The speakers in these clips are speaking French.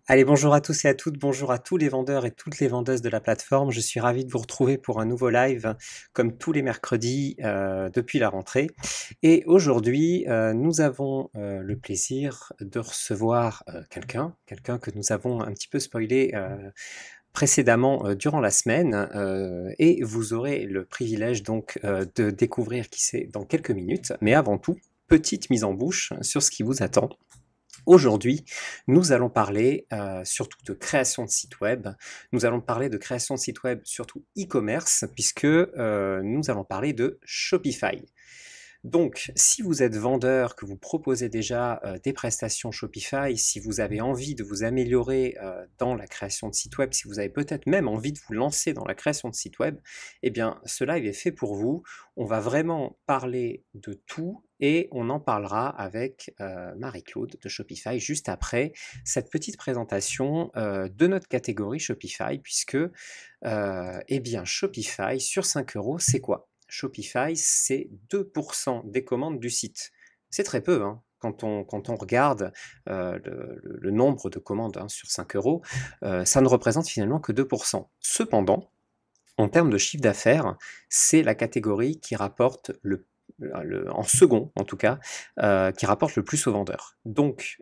Allez, bonjour à tous et à toutes, bonjour à tous les vendeurs et toutes les vendeuses de la plateforme. Je suis ravi de vous retrouver pour un nouveau live, comme tous les mercredis depuis la rentrée. Et aujourd'hui, nous avons le plaisir de recevoir quelqu'un que nous avons un petit peu spoilé précédemment durant la semaine, et vous aurez le privilège donc de découvrir qui c'est dans quelques minutes. Mais avant tout, petite mise en bouche sur ce qui vous attend. Aujourd'hui, nous allons parler surtout de création de site web. Nous allons parler de création de site web, surtout e-commerce, puisque nous allons parler de Shopify. Donc, si vous êtes vendeur, que vous proposez déjà des prestations Shopify, si vous avez envie de vous améliorer dans la création de site web, si vous avez peut-être même envie de vous lancer dans la création de site web, eh bien, ce live est fait pour vous. On va vraiment parler de tout et on en parlera avec Marie-Claude de Shopify juste après cette petite présentation de notre catégorie Shopify, puisque eh bien, Shopify sur 5 euros, c'est quoi? Shopify, c'est 2% des commandes du site. C'est très peu, hein, quand on regarde le nombre de commandes sur 5 euros, ça ne représente finalement que 2%. Cependant, en termes de chiffre d'affaires, c'est la catégorie qui rapporte en second en tout cas, qui rapporte le plus aux vendeurs. Donc,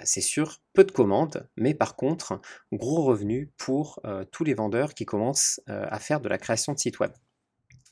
c'est sûr, peu de commandes, mais par contre, gros revenus pour tous les vendeurs qui commencent à faire de la création de sites web.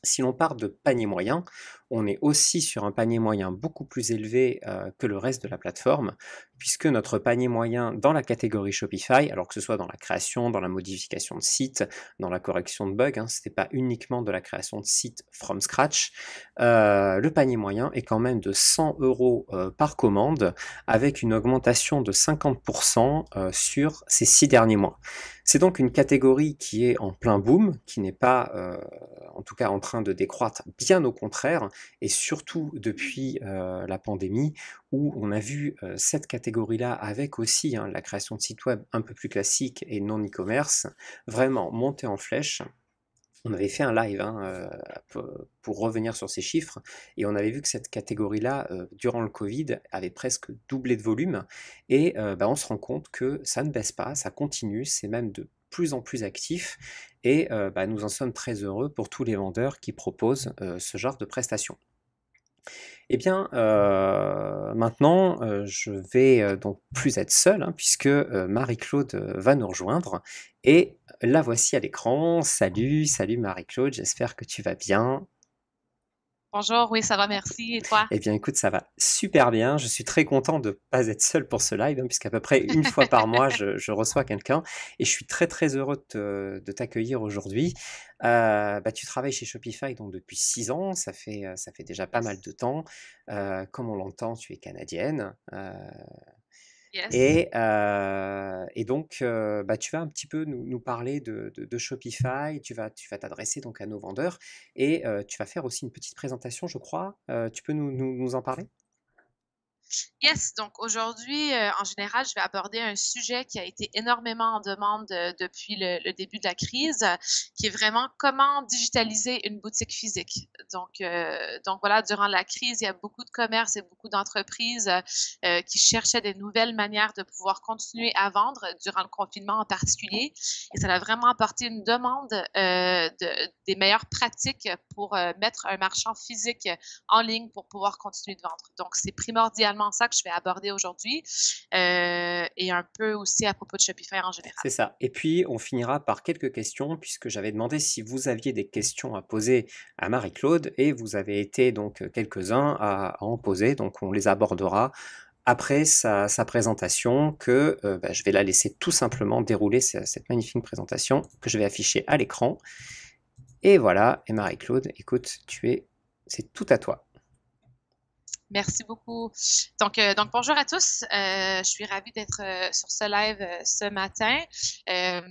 Si l'on part de panier moyen, on est aussi sur un panier moyen beaucoup plus élevé que le reste de la plateforme, puisque notre panier moyen dans la catégorie Shopify, alors que ce soit dans la création, dans la modification de site, dans la correction de bugs, ce n'était pas uniquement de la création de site from scratch, le panier moyen est quand même de 100 euros par commande, avec une augmentation de 50% sur ces 6 derniers mois. C'est donc une catégorie qui est en plein boom, qui n'est pas en tout cas en train de décroître, bien au contraire, et surtout depuis la pandémie, où on a vu cette catégorie-là, avec aussi la création de sites web un peu plus classique et non e-commerce, vraiment monter en flèche. On avait fait un live pour revenir sur ces chiffres, et on avait vu que cette catégorie-là, durant le Covid, avait presque doublé de volume, et on se rend compte que ça ne baisse pas, ça continue, c'est même de plus en plus actif, et nous en sommes très heureux pour tous les vendeurs qui proposent ce genre de prestations. Eh bien, maintenant, je vais donc plus être seul, puisque Marie-Claude va nous rejoindre. Et la voici à l'écran. Salut, salut Marie-Claude, j'espère que tu vas bien. Bonjour, oui, ça va, merci. Et toi? Eh bien, écoute, ça va super bien. Je suis très content de ne pas être seul pour ce live, puisqu'à peu près une fois par mois, je reçois quelqu'un. Et je suis très, très heureux de t'accueillir aujourd'hui. Tu travailles chez Shopify donc depuis 6 ans. Ça fait déjà pas mal de temps. Comme on l'entend, tu es canadienne. Yes. Et donc, tu vas un petit peu nous parler de Shopify. Tu vas t'adresser donc à nos vendeurs et tu vas faire aussi une petite présentation, je crois. Tu peux nous en parler? Yes, donc aujourd'hui, en général, je vais aborder un sujet qui a été énormément en demande, depuis le début de la crise, qui est vraiment comment digitaliser une boutique physique. Donc voilà, durant la crise, il y a beaucoup de commerces et beaucoup d'entreprises, qui cherchaient des nouvelles manières de pouvoir continuer à vendre durant le confinement en particulier et ça a vraiment apporté une demande, des meilleures pratiques pour, mettre un marchand physique en ligne pour pouvoir continuer de vendre. Donc, c'est primordialement ça que je vais aborder aujourd'hui et un peu aussi à propos de Shopify en général. C'est ça. Et puis, on finira par quelques questions, puisque j'avais demandé si vous aviez des questions à poser à Marie-Claude, et vous avez été donc quelques-uns à en poser, donc on les abordera après sa présentation, que je vais la laisser tout simplement dérouler cette magnifique présentation que je vais afficher à l'écran. Et voilà, et Marie-Claude, écoute, c'est tout à toi. Merci beaucoup. Donc bonjour à tous. Je suis ravie d'être sur ce live ce matin. Euh,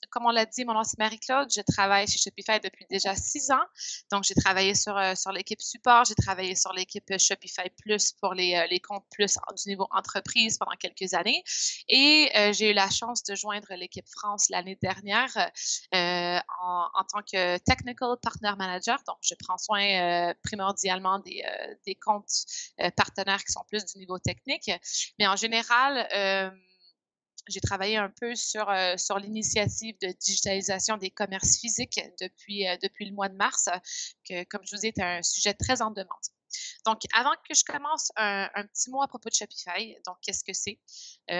Comme on l'a dit, mon nom c'est Marie-Claude. Je travaille chez Shopify depuis déjà 6 ans. Donc, j'ai travaillé sur l'équipe support. J'ai travaillé sur l'équipe Shopify Plus pour les comptes plus du niveau entreprise pendant quelques années. Et j'ai eu la chance de joindre l'équipe France l'année dernière en tant que Technical Partner Manager. Donc, je prends soin primordialement des comptes partenaires qui sont plus du niveau technique. Mais en général, J'ai travaillé un peu sur l'initiative de digitalisation des commerces physiques depuis le mois de mars, que comme je vous dis, est un sujet très en demande. Donc, avant que je commence, un petit mot à propos de Shopify. Donc, qu'est-ce que c'est?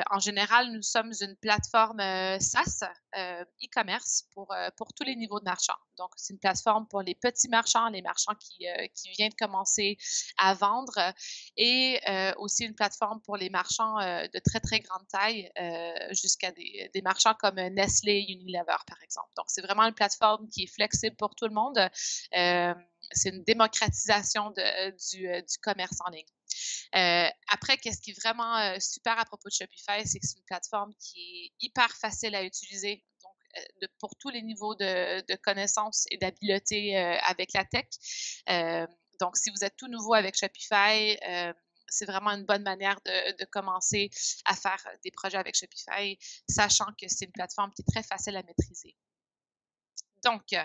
En général, nous sommes une plateforme, SaaS, e-commerce pour tous les niveaux de marchands. Donc, c'est une plateforme pour les petits marchands, les marchands qui viennent de commencer à vendre, et aussi une plateforme pour les marchands, de très, très grande taille, jusqu'à des marchands comme, Nestlé, Unilever, par exemple. Donc, c'est vraiment une plateforme qui est flexible pour tout le monde. C'est une démocratisation du commerce en ligne. Après, qu'est-ce qui est vraiment super à propos de Shopify, c'est que c'est une plateforme qui est hyper facile à utiliser. Donc, pour tous les niveaux de connaissances et d'habileté avec la tech. Euh, donc, si vous êtes tout nouveau avec Shopify, c'est vraiment une bonne manière de commencer à faire des projets avec Shopify, sachant que c'est une plateforme qui est très facile à maîtriser. Donc,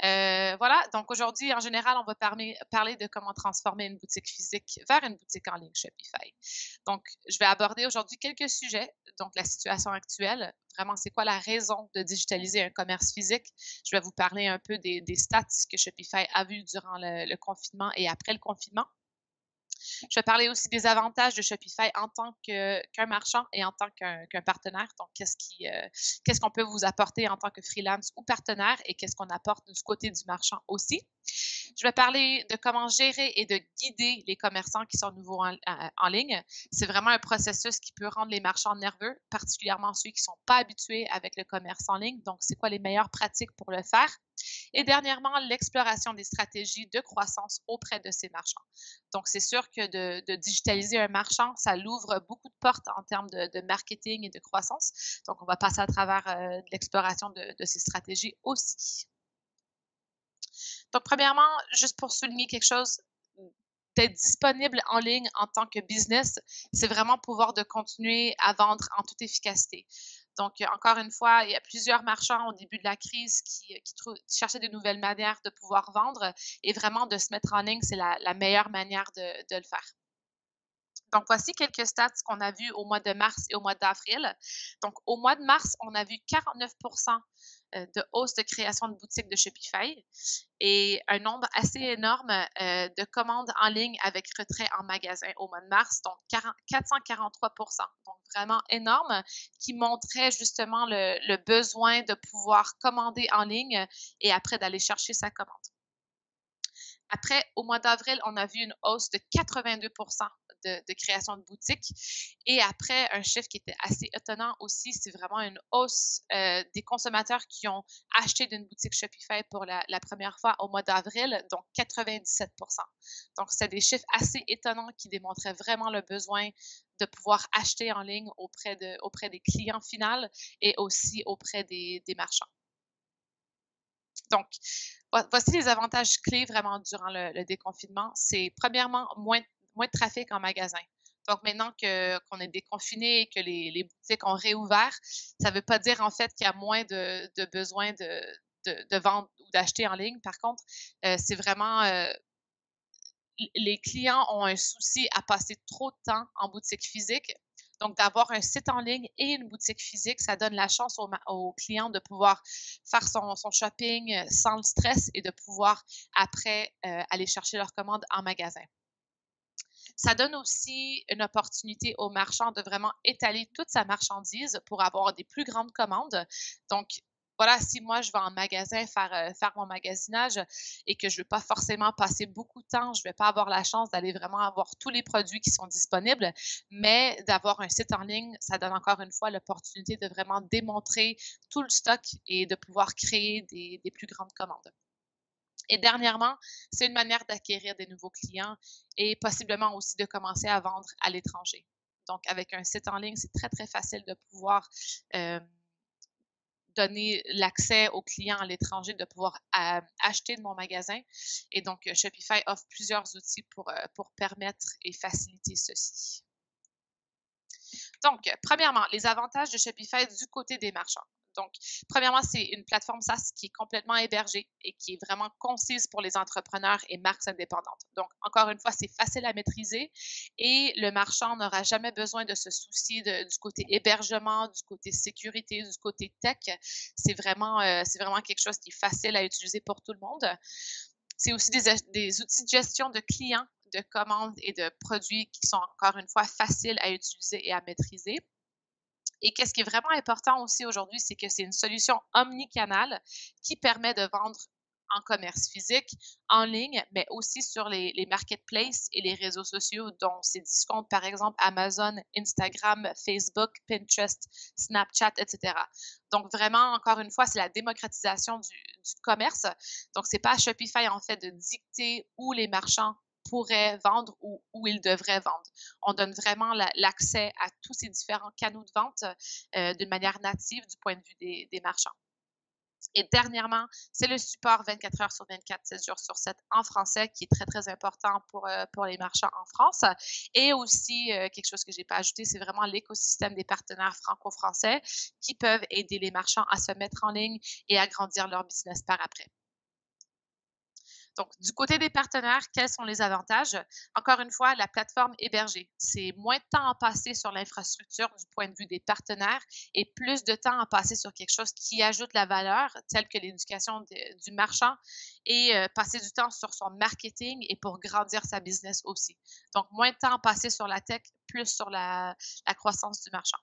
voilà. Donc, aujourd'hui, en général, on va parler de comment transformer une boutique physique vers une boutique en ligne Shopify. Donc, je vais aborder aujourd'hui quelques sujets. Donc, la situation actuelle, vraiment, c'est quoi la raison de digitaliser un commerce physique? Je vais vous parler un peu des stats que Shopify a vus durant le confinement et après le confinement. Je vais parler aussi des avantages de Shopify en tant qu'un marchand et en tant qu'un partenaire. Donc, qu'est-ce qu'on peut vous apporter en tant que freelance ou partenaire et qu'est-ce qu'on apporte du côté du marchand aussi. Je vais parler de comment gérer et de guider les commerçants qui sont nouveaux en ligne. C'est vraiment un processus qui peut rendre les marchands nerveux, particulièrement ceux qui ne sont pas habitués avec le commerce en ligne. Donc, c'est quoi les meilleures pratiques pour le faire? Et dernièrement, l'exploration des stratégies de croissance auprès de ces marchands. Donc, c'est sûr que de digitaliser un marchand, ça l'ouvre beaucoup de portes en termes de marketing et de croissance. Donc, on va passer à travers de l'exploration de ces stratégies aussi. Donc, premièrement, juste pour souligner quelque chose, d'être disponible en ligne en tant que business, c'est vraiment pouvoir de continuer à vendre en toute efficacité. Donc, encore une fois, il y a plusieurs marchands au début de la crise qui cherchaient de nouvelles manières de pouvoir vendre et vraiment de se mettre en ligne, c'est la meilleure manière de le faire. Donc, voici quelques stats qu'on a vus au mois de mars et au mois d'avril. Donc, au mois de mars, on a vu 49 de hausse de création de boutiques de Shopify et un nombre assez énorme de commandes en ligne avec retrait en magasin au mois de mars, donc 443 donc vraiment énorme, qui montrait justement le besoin de pouvoir commander en ligne et après d'aller chercher sa commande. Après, au mois d'avril, on a vu une hausse de 82 de création de boutiques. Et après, un chiffre qui était assez étonnant aussi, c'est vraiment une hausse des consommateurs qui ont acheté d'une boutique Shopify pour la première fois au mois d'avril, donc 97 Donc, c'est des chiffres assez étonnants qui démontraient vraiment le besoin de pouvoir acheter en ligne auprès des clients finaux et aussi auprès des marchands. Donc, voici les avantages clés vraiment durant le déconfinement. C'est premièrement moins de trafic en magasin. Donc, maintenant qu'on est déconfiné et que les boutiques ont réouvert, ça ne veut pas dire en fait qu'il y a moins de besoin de vendre ou d'acheter en ligne. Par contre, c'est vraiment les clients ont un souci à passer trop de temps en boutique physique. Donc, d'avoir un site en ligne et une boutique physique, ça donne la chance aux clients de pouvoir faire son shopping sans le stress et de pouvoir après aller chercher leur commande en magasin. Ça donne aussi une opportunité aux marchands de vraiment étaler toute sa marchandise pour avoir des plus grandes commandes. Donc, voilà, si moi je vais en magasin faire mon magasinage et que je ne veux pas forcément passer beaucoup de temps, je ne vais pas avoir la chance d'aller vraiment avoir tous les produits qui sont disponibles, mais d'avoir un site en ligne, ça donne encore une fois l'opportunité de vraiment démontrer tout le stock et de pouvoir créer des plus grandes commandes. Et dernièrement, c'est une manière d'acquérir des nouveaux clients et possiblement aussi de commencer à vendre à l'étranger. Donc, avec un site en ligne, c'est très, très facile de pouvoir donner l'accès aux clients à l'étranger de pouvoir acheter de mon magasin. Et donc, Shopify offre plusieurs outils pour permettre et faciliter ceci. Donc, premièrement, les avantages de Shopify du côté des marchands. Donc, premièrement, c'est une plateforme SaaS qui est complètement hébergée et qui est vraiment concise pour les entrepreneurs et marques indépendantes. Donc, encore une fois, c'est facile à maîtriser et le marchand n'aura jamais besoin de se soucier du côté hébergement, du côté sécurité, du côté tech. C'est vraiment quelque chose qui est facile à utiliser pour tout le monde. C'est aussi des outils de gestion de clients, de commandes et de produits qui sont encore une fois faciles à utiliser et à maîtriser. Et qu'est-ce qui est vraiment important aussi aujourd'hui, c'est que c'est une solution omnicanal qui permet de vendre en commerce physique, en ligne, mais aussi sur les marketplaces et les réseaux sociaux, dont c'est discompte, par exemple, Amazon, Instagram, Facebook, Pinterest, Snapchat, etc. Donc, vraiment, encore une fois, c'est la démocratisation du commerce. Donc, c'est pas à Shopify, en fait, de dicter où les marchands pourraient vendre ou où ils devraient vendre. On donne vraiment l'accès à tous ces différents canaux de vente d'une manière native du point de vue des marchands. Et dernièrement, c'est le support 24 heures sur 24, 7 jours sur 7 en français qui est très, très important pour les marchands en France. Et aussi, quelque chose que je n'ai pas ajouté, c'est vraiment l'écosystème des partenaires franco-français qui peuvent aider les marchands à se mettre en ligne et à grandir leur business par après. Donc, du côté des partenaires, quels sont les avantages? Encore une fois, la plateforme hébergée. C'est moins de temps à passer sur l'infrastructure du point de vue des partenaires et plus de temps à passer sur quelque chose qui ajoute la valeur, tel que l'éducation du marchand et passer du temps sur son marketing et pour grandir sa business aussi. Donc, moins de temps à passer sur la tech, plus sur la croissance du marchand.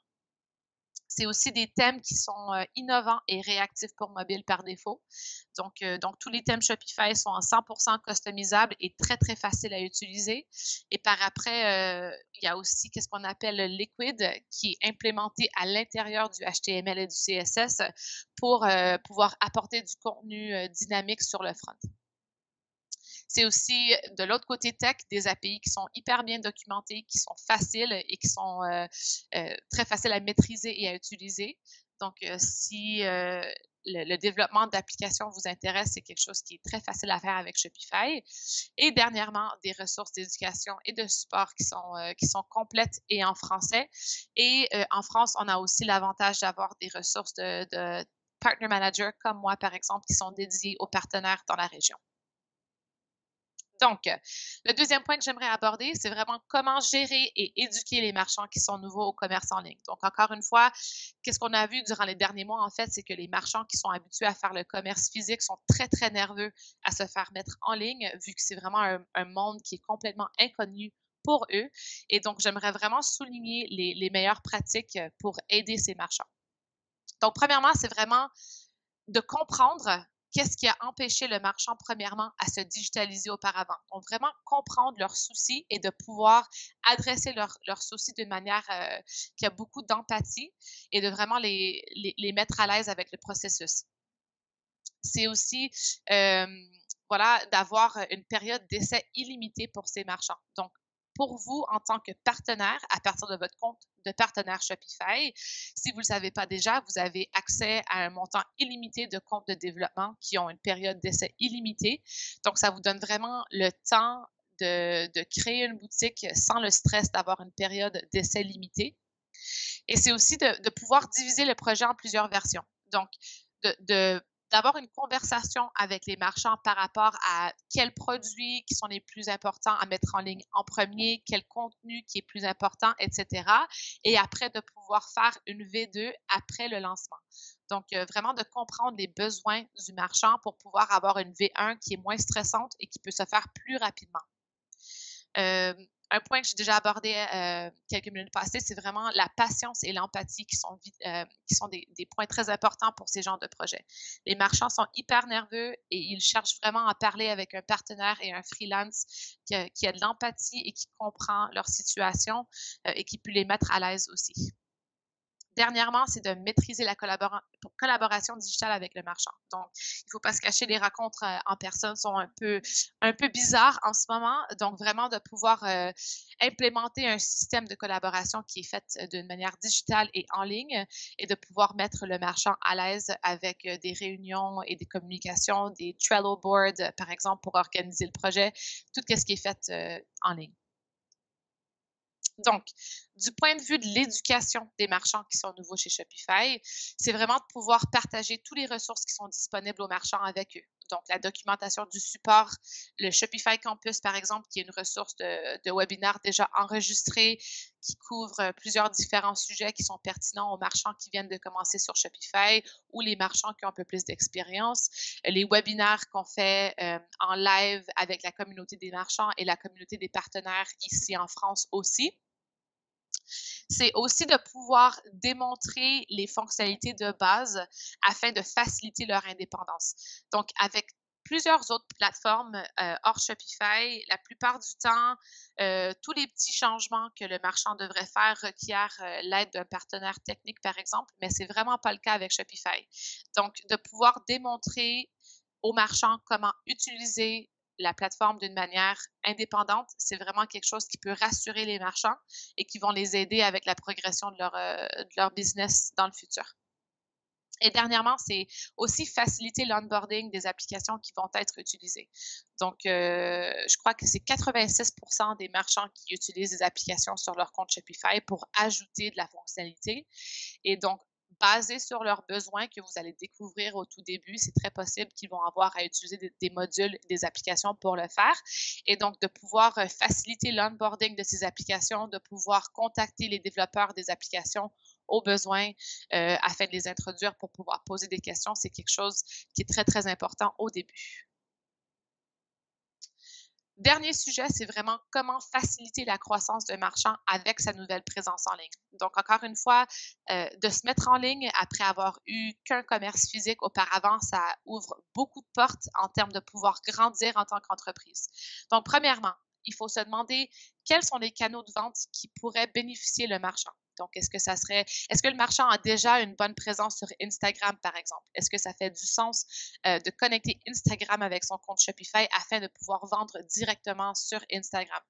C'est aussi des thèmes qui sont, innovants et réactifs pour mobile par défaut. Donc tous les thèmes Shopify sont en 100 customisables et très, très faciles à utiliser. Et par après, il y a aussi qu'est-ce qu'on appelle le Liquid qui est implémenté à l'intérieur du HTML et du CSS pour, pouvoir apporter du contenu, dynamique sur le front. C'est aussi de l'autre côté tech, des API qui sont hyper bien documentées, qui sont faciles et qui sont très faciles à maîtriser et à utiliser. Donc, si le développement d'applications vous intéresse, c'est quelque chose qui est très facile à faire avec Shopify. Et dernièrement, des ressources d'éducation et de support qui sont complètes et en français. Et en France, on a aussi l'avantage d'avoir des ressources de partner manager comme moi, par exemple, qui sont dédiées aux partenaires dans la région. Donc, le deuxième point que j'aimerais aborder, c'est vraiment comment gérer et éduquer les marchands qui sont nouveaux au commerce en ligne. Donc, encore une fois, qu'est-ce qu'on a vu durant les derniers mois, en fait, c'est que les marchands qui sont habitués à faire le commerce physique sont très, très nerveux à se faire mettre en ligne, vu que c'est vraiment un monde qui est complètement inconnu pour eux. Et donc, j'aimerais vraiment souligner les meilleures pratiques pour aider ces marchands. Donc, premièrement, c'est vraiment de comprendre qu'est-ce qui a empêché le marchand, premièrement, à se digitaliser auparavant. Donc, vraiment comprendre leurs soucis et de pouvoir adresser leurs soucis d'une manière qui a beaucoup d'empathie et de vraiment les mettre à l'aise avec le processus. C'est aussi, voilà, d'avoir une période d'essai illimitée pour ces marchands. Donc, pour vous, en tant que partenaire, à partir de votre compte de partenaire Shopify, si vous ne le savez pas déjà, vous avez accès à un montant illimité de comptes de développement qui ont une période d'essai illimitée. Donc, ça vous donne vraiment le temps de créer une boutique sans le stress d'avoir une période d'essai limitée. Et c'est aussi de pouvoir diviser le projet en plusieurs versions. Donc, d'avoir une conversation avec les marchands par rapport à quels produits qui sont les plus importants à mettre en ligne en premier, quel contenu qui est plus important, etc. Et après, de pouvoir faire une V2 après le lancement. Donc, vraiment de comprendre les besoins du marchand pour pouvoir avoir une V1 qui est moins stressante et qui peut se faire plus rapidement. Un point que j'ai déjà abordé quelques minutes passées, c'est vraiment la patience et l'empathie qui sont des points très importants pour ces genres de projets. Les marchands sont hyper nerveux et ils cherchent vraiment à parler avec un partenaire et un freelance qui a de l'empathie et qui comprend leur situation et qui peut les mettre à l'aise aussi. Dernièrement, c'est de maîtriser la collaboration digitale avec le marchand. Donc, il ne faut pas se cacher, les rencontres en personne sont un peu bizarres en ce moment. Donc, vraiment de pouvoir implémenter un système de collaboration qui est fait d'une manière digitale et en ligne et de pouvoir mettre le marchand à l'aise avec des réunions et des communications, des Trello boards, par exemple, pour organiser le projet, tout ce qui est fait en ligne. Donc, Du point de vue de l'éducation des marchands qui sont nouveaux chez Shopify, c'est vraiment de pouvoir partager toutes les ressources qui sont disponibles aux marchands avec eux. Donc, la documentation du support, le Shopify Campus, par exemple, qui est une ressource de webinaire déjà enregistrée, qui couvre plusieurs différents sujets qui sont pertinents aux marchands qui viennent de commencer sur Shopify ou les marchands qui ont un peu plus d'expérience. Les webinaires qu'on fait en live avec la communauté des marchands et la communauté des partenaires ici en France aussi. C'est aussi de pouvoir démontrer les fonctionnalités de base afin de faciliter leur indépendance. Donc, avec plusieurs autres plateformes hors Shopify, la plupart du temps, tous les petits changements que le marchand devrait faire requièrent l'aide d'un partenaire technique, par exemple, mais c'est vraiment pas le cas avec Shopify. Donc, de pouvoir démontrer aux marchands comment utiliser la plateforme d'une manière indépendante, c'est vraiment quelque chose qui peut rassurer les marchands et qui vont les aider avec la progression de leur business dans le futur. Et dernièrement, c'est aussi faciliter l'onboarding des applications qui vont être utilisées. Donc, je crois que c'est 86 des marchands qui utilisent des applications sur leur compte Shopify pour ajouter de la fonctionnalité. Et donc, basé sur leurs besoins que vous allez découvrir au tout début, c'est très possible qu'ils vont avoir à utiliser des modules, des applications pour le faire. Et donc, de pouvoir faciliter l'onboarding de ces applications, de pouvoir contacter les développeurs des applications au besoin afin de les introduire pour pouvoir poser des questions, c'est quelque chose qui est très, très important au début. Dernier sujet, c'est vraiment comment faciliter la croissance d'un marchand avec sa nouvelle présence en ligne. Donc, encore une fois, de se mettre en ligne après avoir eu qu'un commerce physique auparavant, ça ouvre beaucoup de portes en termes de pouvoir grandir en tant qu'entreprise. Donc, premièrement, il faut se demander quels sont les canaux de vente qui pourraient bénéficier le marchand. Donc, est-ce que le marchand a déjà une bonne présence sur Instagram, par exemple? Est-ce que ça fait du sens de connecter Instagram avec son compte Shopify afin de pouvoir vendre directement sur Instagram?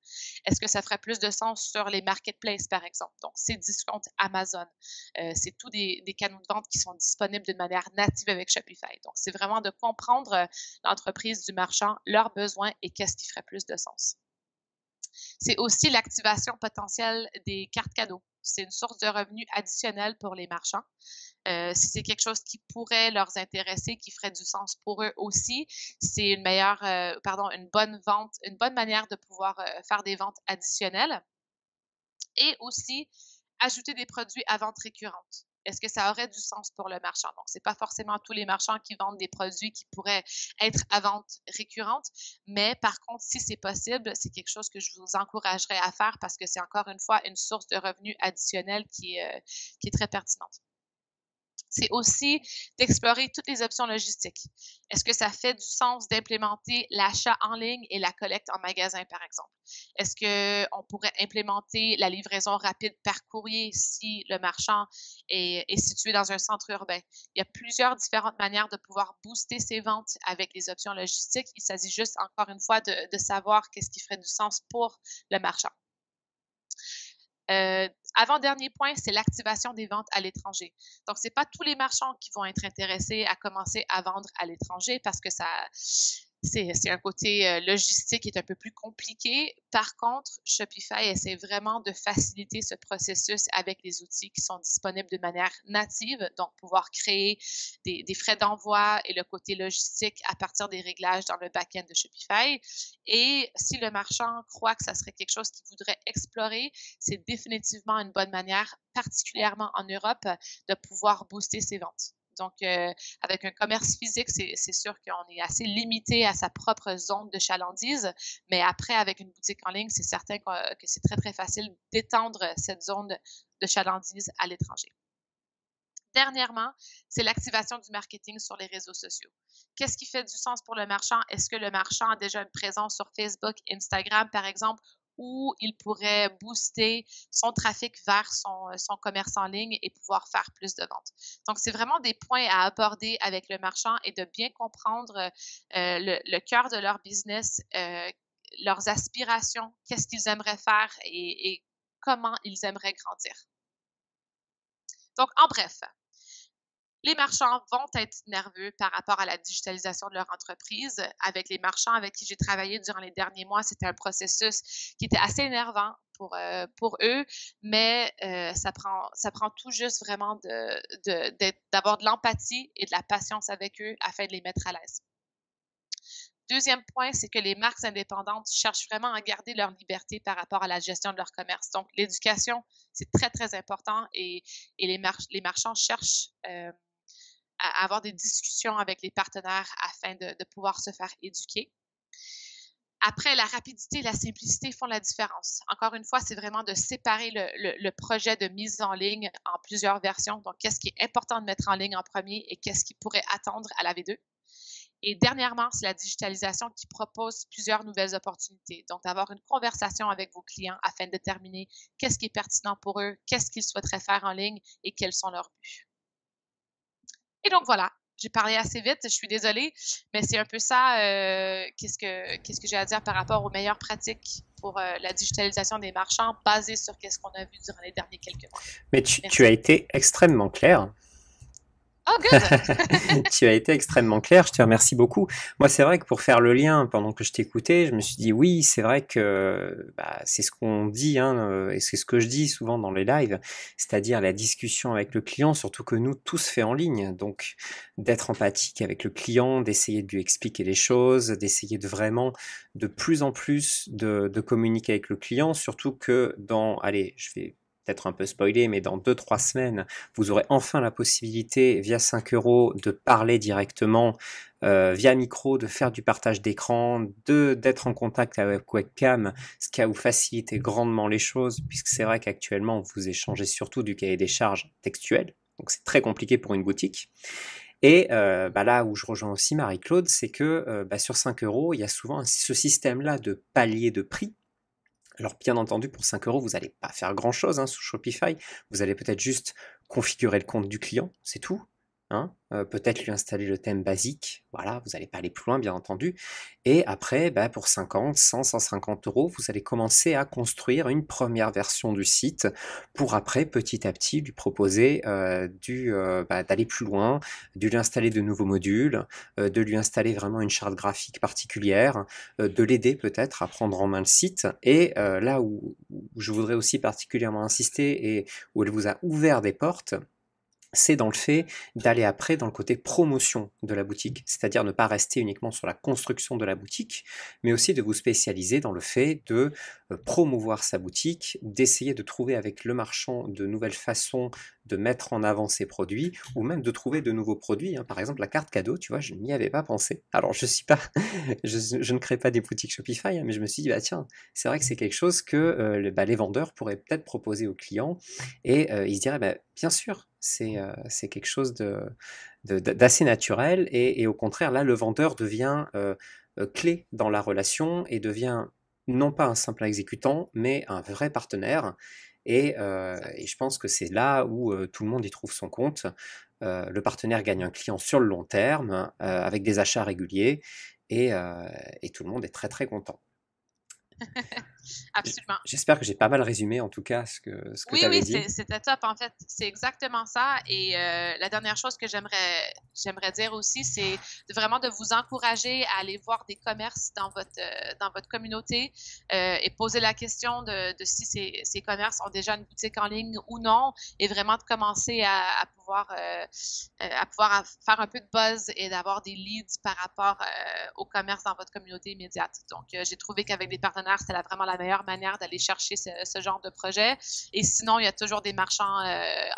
Est-ce que ça ferait plus de sens sur les marketplaces, par exemple? Donc, c'est discount Amazon. C'est tous des canaux de vente qui sont disponibles d'une manière native avec Shopify. Donc, c'est vraiment de comprendre l'entreprise du marchand, leurs besoins et qu'est-ce qui ferait plus de sens. C'est aussi l'activation potentielle des cartes cadeaux. C'est une source de revenus additionnelle pour les marchands. Si c'est quelque chose qui pourrait leur intéresser, qui ferait du sens pour eux aussi, c'est une bonne vente, une bonne manière de pouvoir faire des ventes additionnelles et aussi ajouter des produits à vente récurrente. Est-ce que ça aurait du sens pour le marchand? Donc, c'est pas forcément tous les marchands qui vendent des produits qui pourraient être à vente récurrente, mais par contre, si c'est possible, c'est quelque chose que je vous encouragerais à faire parce que c'est encore une fois une source de revenus additionnelle qui est très pertinente. C'est aussi d'explorer toutes les options logistiques. Est-ce que ça fait du sens d'implémenter l'achat en ligne et la collecte en magasin, par exemple? Est-ce qu'on pourrait implémenter la livraison rapide par courrier si le marchand est situé dans un centre urbain? Il y a plusieurs différentes manières de pouvoir booster ses ventes avec les options logistiques. Il s'agit juste, encore une fois, de savoir qu'est-ce qui ferait du sens pour le marchand. Avant-dernier point, c'est l'activation des ventes à l'étranger. Donc, c'est pas tous les marchands qui vont être intéressés à commencer à vendre à l'étranger parce que c'est un côté logistique qui est un peu plus compliqué. Par contre, Shopify essaie vraiment de faciliter ce processus avec les outils qui sont disponibles de manière native, donc pouvoir créer des frais d'envoi et le côté logistique à partir des réglages dans le back-end de Shopify. Et si le marchand croit que ça serait quelque chose qu'il voudrait explorer, c'est définitivement une bonne manière, particulièrement en Europe, de pouvoir booster ses ventes. Donc, avec un commerce physique, c'est sûr qu'on est assez limité à sa propre zone de chalandise, mais après, avec une boutique en ligne, c'est certain que c'est très, très facile d'étendre cette zone de chalandise à l'étranger. Dernièrement, c'est l'activation du marketing sur les réseaux sociaux. Qu'est-ce qui fait du sens pour le marchand? Est-ce que le marchand a déjà une présence sur Facebook, Instagram, par exemple, où il pourrait booster son trafic vers son commerce en ligne et pouvoir faire plus de ventes? Donc, c'est vraiment des points à aborder avec le marchand et de bien comprendre le cœur de leur business, leurs aspirations, qu'est-ce qu'ils aimeraient faire et comment ils aimeraient grandir. Donc, en bref, Les marchands vont être nerveux par rapport à la digitalisation de leur entreprise. Avec les marchands avec qui j'ai travaillé durant les derniers mois, c'était un processus qui était assez énervant pour eux, mais ça prend tout juste vraiment d'avoir de l'empathie et de la patience avec eux afin de les mettre à l'aise. Deuxième point, c'est que les marques indépendantes cherchent vraiment à garder leur liberté par rapport à la gestion de leur commerce. Donc, l'éducation, c'est très, très important et les marchands cherchent à avoir des discussions avec les partenaires afin de pouvoir se faire éduquer. Après, la rapidité et la simplicité font la différence. Encore une fois, c'est vraiment de séparer le projet de mise en ligne en plusieurs versions. Donc, qu'est-ce qui est important de mettre en ligne en premier et qu'est-ce qui pourrait attendre à la V2. Et dernièrement, c'est la digitalisation qui propose plusieurs nouvelles opportunités. Donc, d'avoir une conversation avec vos clients afin de déterminer qu'est-ce qui est pertinent pour eux, qu'est-ce qu'ils souhaiteraient faire en ligne et quels sont leurs buts. Et donc voilà, j'ai parlé assez vite, je suis désolée, mais c'est un peu ça, qu'est-ce que j'ai à dire par rapport aux meilleures pratiques pour la digitalisation des marchands basées sur qu'est-ce qu'on a vu durant les derniers quelques mois. Mais tu as été extrêmement clair. Oh, good! Tu as été extrêmement clair, je te remercie beaucoup. Moi, c'est vrai que pour faire le lien, pendant que je t'écoutais, je me suis dit oui, c'est vrai que c'est ce qu'on dit, hein, et c'est ce que je dis souvent dans les lives, c'est-à-dire la discussion avec le client, surtout que nous, tout se fait en ligne. Donc, d'être empathique avec le client, d'essayer de lui expliquer les choses, d'essayer de vraiment de plus en plus de communiquer avec le client, surtout que allez, je vais peut-être un peu spoilé, mais dans 2-3 semaines, vous aurez enfin la possibilité, via 5 euros, de parler directement via micro, de faire du partage d'écran, d'être en contact avec webcam, ce qui va vous faciliter grandement les choses, puisque c'est vrai qu'actuellement, vous échangez surtout du cahier des charges textuel, donc c'est très compliqué pour une boutique. Et là où je rejoins aussi Marie-Claude, c'est que sur 5 euros, il y a souvent ce système-là de palier de prix. Alors bien entendu, pour 5 euros, vous n'allez pas faire grand-chose sous Shopify. Vous allez peut-être juste configurer le compte du client, c'est tout. Peut-être lui installer le thème basique. Voilà, vous n'allez pas aller plus loin, bien entendu. Et après, pour 50, 100, 150 euros, vous allez commencer à construire une première version du site pour après, petit à petit, lui proposer d'aller plus loin, de lui installer de nouveaux modules, de lui installer vraiment une charte graphique particulière, de l'aider peut-être à prendre en main le site. Et là où je voudrais aussi particulièrement insister et où elle vous a ouvert des portes, c'est dans le fait d'aller après dans le côté promotion de la boutique, c'est-à-dire ne pas rester uniquement sur la construction de la boutique, mais aussi de vous spécialiser dans le fait de promouvoir sa boutique, d'essayer de trouver avec le marchand de nouvelles façons de mettre en avant ses produits, ou même de trouver de nouveaux produits. Par exemple, la carte cadeau, tu vois, je n'y avais pas pensé. Alors, je suis pas, je ne crée pas des boutiques Shopify, mais je me suis dit, tiens, c'est vrai que c'est quelque chose que les vendeurs pourraient peut-être proposer aux clients, et ils se diraient, bien sûr, c'est quelque chose d'assez naturel, et au contraire, là, le vendeur devient clé dans la relation et devient non pas un simple exécutant, mais un vrai partenaire. Et je pense que c'est là où tout le monde y trouve son compte. Le partenaire gagne un client sur le long terme, avec des achats réguliers, et tout le monde est très très content. Absolument. J'espère que j'ai pas mal résumé en tout cas ce que tu avais dit. Oui, c'était top en fait. C'est exactement ça. Et la dernière chose que j'aimerais dire aussi, c'est vraiment de vous encourager à aller voir des commerces dans votre communauté et poser la question de si ces commerces ont déjà une boutique en ligne ou non, et vraiment de commencer à pouvoir faire un peu de buzz et d'avoir des leads par rapport aux commerces dans votre communauté immédiate. Donc, j'ai trouvé qu'avec des partenaires, c'était vraiment la meilleure manière d'aller chercher ce genre de projet. Et sinon, il y a toujours des marchands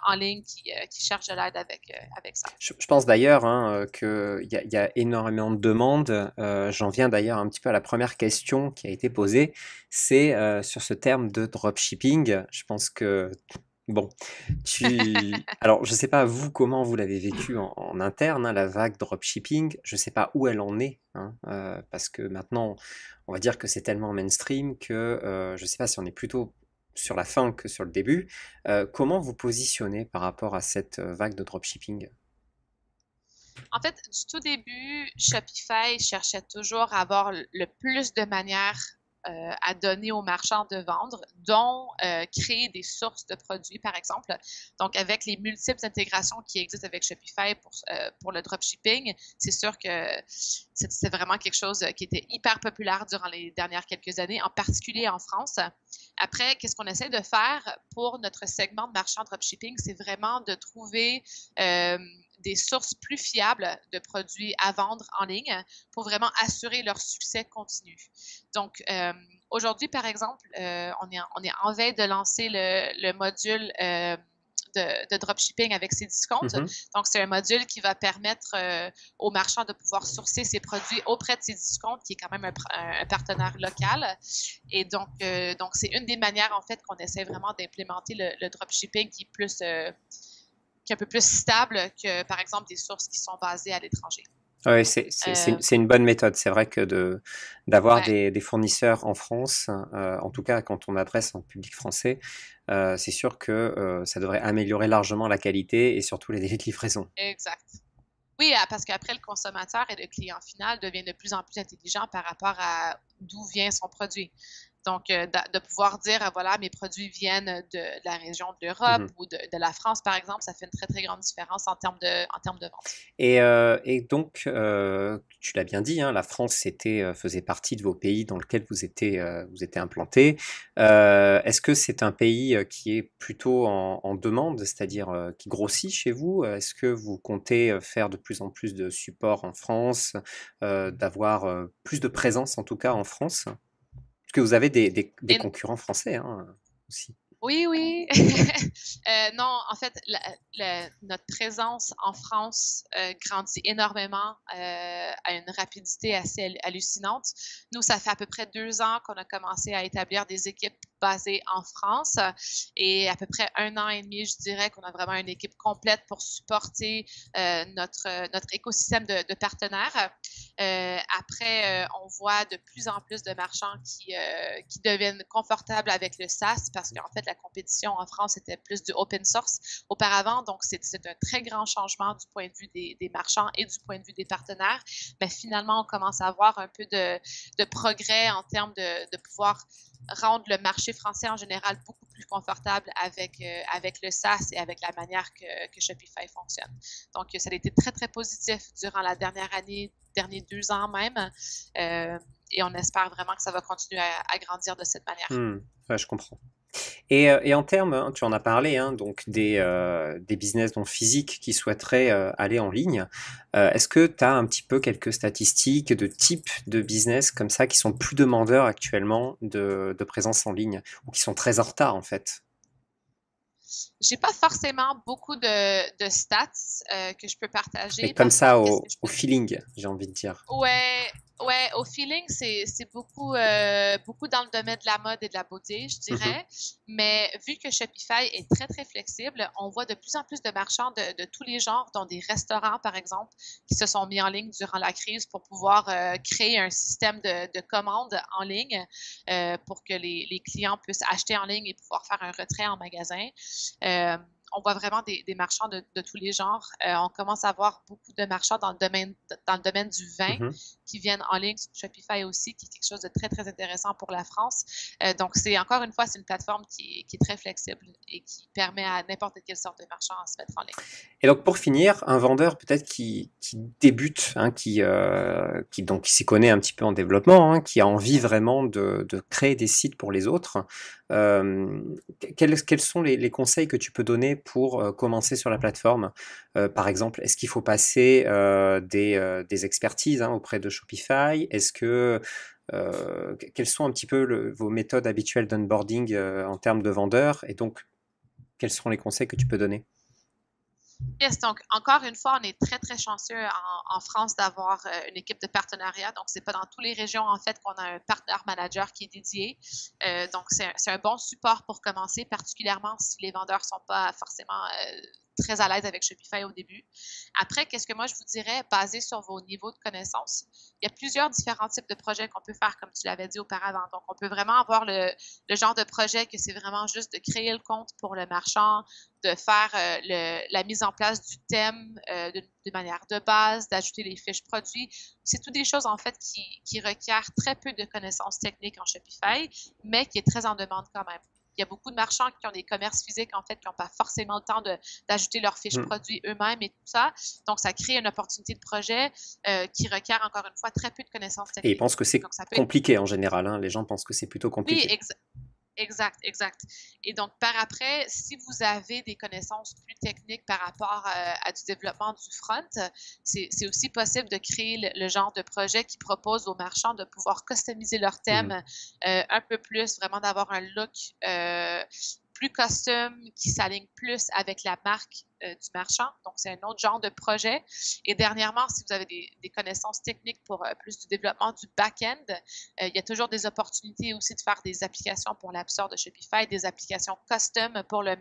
en ligne qui cherchent de l'aide avec ça. Je pense d'ailleurs qu'il y a énormément de demandes. J'en viens d'ailleurs un petit peu à la première question qui a été posée. C'est sur ce terme de dropshipping. Je pense que bon, alors je sais pas vous comment vous l'avez vécu en interne, la vague dropshipping. Je sais pas où elle en est, parce que maintenant, on va dire que c'est tellement mainstream que je sais pas si on est plutôt sur la fin que sur le début. Comment vous positionnez par rapport à cette vague de dropshipping? En fait, du tout début, Shopify cherchait toujours à avoir le plus de manières à donner aux marchands de vendre, dont créer des sources de produits, par exemple. Donc, avec les multiples intégrations qui existent avec Shopify pour le dropshipping, c'est sûr que c'est vraiment quelque chose qui était hyper populaire durant les dernières quelques années, en particulier en France. Après, qu'est-ce qu'on essaie de faire pour notre segment de marchand dropshipping? C'est vraiment de trouver des sources plus fiables de produits à vendre en ligne pour vraiment assurer leur succès continu. Donc, aujourd'hui, par exemple, on est en veille de lancer le module de dropshipping avec ses discounts. Donc, c'est un module qui va permettre aux marchands de pouvoir sourcer ses produits auprès de ses discounts, qui est quand même un partenaire local. Et donc c'est une des manières, en fait, qu'on essaie vraiment d'implémenter le dropshipping qui est plus... qui est un peu plus stable que, par exemple, des sources qui sont basées à l'étranger. Oui, c'est une bonne méthode. C'est vrai que d'avoir des fournisseurs en France, en tout cas quand on adresse en public français, c'est sûr que ça devrait améliorer largement la qualité et surtout les délais de livraison. Exact. Oui, parce qu'après, le consommateur et le client final deviennent de plus en plus intelligents par rapport à d'où vient son produit. Donc, de pouvoir dire, voilà, mes produits viennent de la région de l'Europe ou de la France, par exemple, ça fait une très, très grande différence en termes de vente. Et donc, tu l'as bien dit, hein, la France faisait partie de vos pays dans lesquels vous étiez implanté. Est-ce que c'est un pays qui est plutôt en demande, c'est-à-dire qui grossit chez vous? Est-ce que vous comptez faire de plus en plus de support en France, d'avoir plus de présence en tout cas en France? Parce que vous avez des concurrents français aussi. Oui, oui. Non, en fait, notre présence en France grandit énormément à une rapidité assez hallucinante. Nous, ça fait à peu près 2 ans qu'on a commencé à établir des équipes basées en France et à peu près 1 an et demi, je dirais, qu'on a vraiment une équipe complète pour supporter notre écosystème de partenaires. Après, on voit de plus en plus de marchands qui deviennent confortables avec le SaaS parce qu'en fait, la compétition en France était plus du open source auparavant. Donc, c'est un très grand changement du point de vue des marchands et du point de vue des partenaires. Mais finalement, on commence à avoir un peu de progrès en termes de pouvoir rendre le marché français en général beaucoup plus confortable avec le SaaS et avec la manière que Shopify fonctionne. Donc, ça a été très, très positif durant la dernière année, derniers 2 ans même. Et on espère vraiment que ça va continuer à grandir de cette manière. Ouais, je comprends. Et en termes, tu en as parlé, hein, donc des business donc physiques qui souhaiteraient aller en ligne. Est-ce que tu as un petit peu quelques statistiques de type de business comme ça qui sont plus demandeurs actuellement de présence en ligne ou qui sont très en retard en fait? J'ai pas forcément beaucoup de stats que je peux partager. Mais comme Par ça, contre, au feeling, j'ai envie de dire. Ouais, au feeling, c'est beaucoup, beaucoup dans le domaine de la mode et de la beauté, je dirais. Mais vu que Shopify est très, très flexible, on voit de plus en plus de marchands de tous les genres, dont des restaurants, par exemple, qui se sont mis en ligne durant la crise pour pouvoir créer un système de commandes en ligne pour que les clients puissent acheter en ligne et pouvoir faire un retrait en magasin. On voit vraiment des marchands de tous les genres. On commence à voir beaucoup de marchands dans le domaine du vin qui viennent en ligne sur Shopify aussi, qui est quelque chose de très, très intéressant pour la France. Donc, encore une fois, c'est une plateforme qui est très flexible et qui permet à n'importe quelle sorte de marchand à se mettre en ligne. Et donc, pour finir, un vendeur peut-être qui débute, hein, qui s'y connaît un petit peu en développement, hein, qui a envie vraiment de créer des sites pour les autres, quels sont les conseils que tu peux donner pour commencer sur la plateforme? Par exemple, est-ce qu'il faut passer des expertises auprès de Shopify? Quelles sont un petit peu vos méthodes habituelles d'onboarding en termes de vendeurs? Et donc, quels sont les conseils que tu peux donner? Yes, donc encore une fois, on est très, très chanceux en France d'avoir une équipe de partenariat. Donc, c'est pas dans toutes les régions, en fait, qu'on a un partenaire manager qui est dédié. Donc, c'est un bon support pour commencer, particulièrement si les vendeurs sont pas forcément très à l'aise avec Shopify au début. Après, qu'est-ce que moi je vous dirais, basé sur vos niveaux de connaissances, il y a plusieurs différents types de projets qu'on peut faire, comme tu l'avais dit auparavant. Donc, on peut vraiment avoir le genre de projet que c'est vraiment juste de créer le compte pour le marchand, de faire la mise en place du thème de manière de base, d'ajouter les fiches produits. C'est toutes des choses, en fait, qui requièrent très peu de connaissances techniques en Shopify, mais qui est très en demande quand même. Il y a beaucoup de marchands qui ont des commerces physiques, en fait, qui n'ont pas forcément le temps d'ajouter leurs fiches produits eux-mêmes et tout ça. Donc, ça crée une opportunité de projet qui requiert, encore une fois, très peu de connaissances Et ils techniques. pensent que c'est compliqué en général, hein. Les gens pensent que c'est plutôt compliqué. Oui, exact, exact. Et donc, par après, si vous avez des connaissances plus techniques par rapport à du développement du front, c'est aussi possible de créer le genre de projet qui propose aux marchands de pouvoir customiser leur thème un peu plus, vraiment d'avoir un look plus custom, qui s'aligne plus avec la marque du marchand. Donc, c'est un autre genre de projet. Et dernièrement, si vous avez des connaissances techniques pour plus du développement du back-end, il y a toujours des opportunités aussi de faire des applications pour l'App Store de Shopify, des applications custom pour le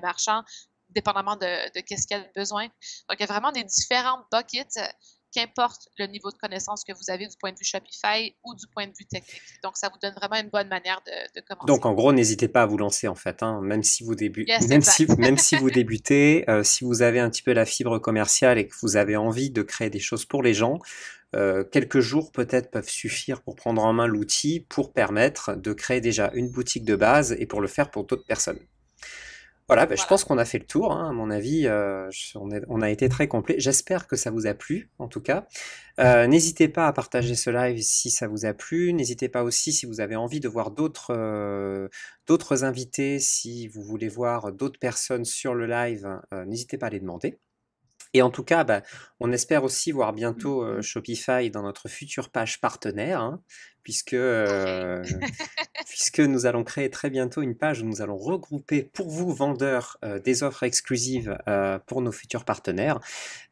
marchand, dépendamment de qu'est-ce qu'il a besoin. Donc, il y a vraiment des différentes buckets, qu'importe le niveau de connaissance que vous avez du point de vue Shopify ou du point de vue technique. Donc, ça vous donne vraiment une bonne manière de commencer. Donc, en gros, n'hésitez pas à vous lancer, en fait, hein, même si vous débutez, Yes, même si vous débutez, si vous avez un petit peu la fibre commerciale et que vous avez envie de créer des choses pour les gens, quelques jours peut-être peuvent suffire pour prendre en main l'outil pour permettre de créer déjà une boutique de base et pour le faire pour d'autres personnes. Voilà, je pense qu'on a fait le tour, hein, à mon avis, on a été très complet. J'espère que ça vous a plu, en tout cas. N'hésitez pas à partager ce live si ça vous a plu. N'hésitez pas aussi, si vous avez envie de voir d'autres invités, si vous voulez voir d'autres personnes sur le live, n'hésitez pas à les demander. Et en tout cas, on espère aussi voir bientôt Shopify dans notre future page partenaire, hein, puisque nous allons créer très bientôt une page où nous allons regrouper pour vous, vendeurs, des offres exclusives pour nos futurs partenaires.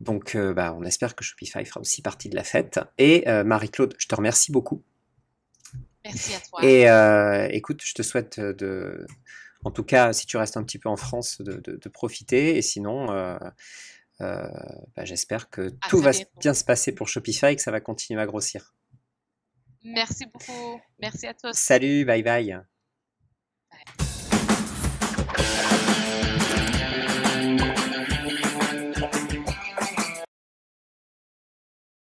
Donc, on espère que Shopify fera aussi partie de la fête. Et Marie-Claude, je te remercie beaucoup. Merci à toi. Et écoute, je te souhaite en tout cas, si tu restes un petit peu en France, de profiter. Et sinon... j'espère que tout va bien se passer pour Shopify et que ça va continuer à grossir. Merci beaucoup. Merci à tous. Salut, bye bye.